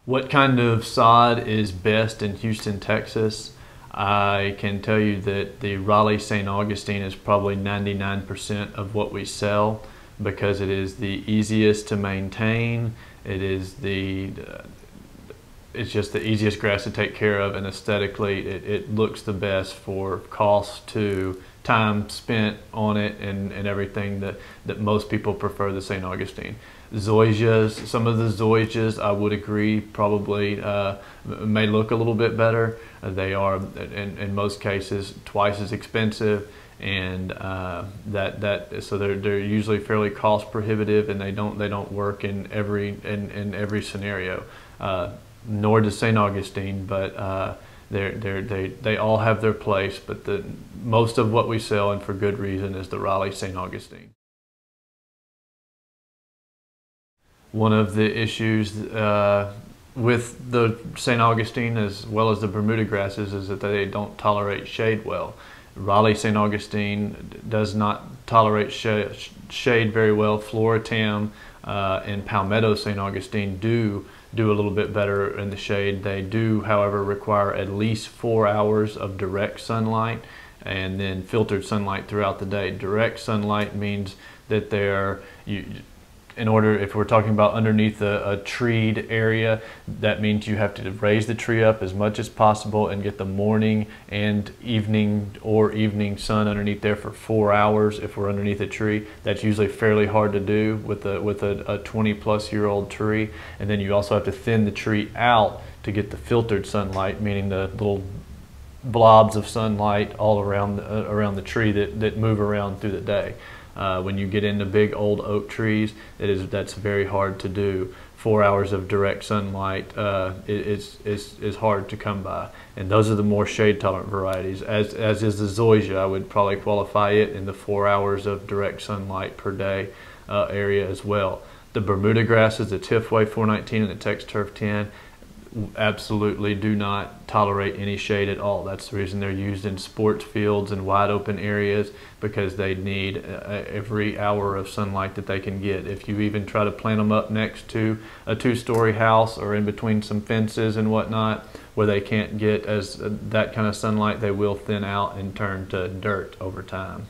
What kind of sod is best in Houston, Texas? I can tell you that the Raleigh St. Augustine is probably 99% of what we sell because it is the easiest to maintain. It's just the easiest grass to take care of, and aesthetically it looks the best for cost to time spent on it and everything that most people prefer the St. Augustine. Zoysias, some of the Zoysias I would agree probably may look a little bit better. They are in most cases twice as expensive, and so they're usually fairly cost prohibitive, and they don't work in every scenario. Nor does St. Augustine, but they all have their place. But most of what we sell, and for good reason, is the Raleigh St. Augustine. One of the issues with the St. Augustine as well as the Bermuda grasses is that they don't tolerate shade well. Raleigh St. Augustine does not tolerate shade very well. Floratam and Palmetto St. Augustine do a little bit better in the shade. They do, however, require at least 4 hours of direct sunlight and then filtered sunlight throughout the day. Direct sunlight means that if we're talking about underneath a treed area, that means you have to raise the tree up as much as possible and get the morning and evening sun underneath there for 4 hours. If we're underneath a tree, that's usually fairly hard to do with a 20-plus-year-old tree. And then you also have to thin the tree out to get the filtered sunlight, meaning the little blobs of sunlight all around the tree that move around through the day. When you get into big old oak trees, that's very hard to do. 4 hours of direct sunlight is hard to come by, and those are the more shade tolerant varieties. As is the Zoysia, I would probably qualify it in the 4 hours of direct sunlight per day area as well. The Bermuda grasses, the Tifway 419 and the Tex Turf 10, absolutely do not tolerate any shade at all. That's the reason they're used in sports fields and wide open areas, because they need every hour of sunlight that they can get. If you even try to plant them up next to a two-story house or in between some fences and whatnot where they can't get that kind of sunlight, they will thin out and turn to dirt over time.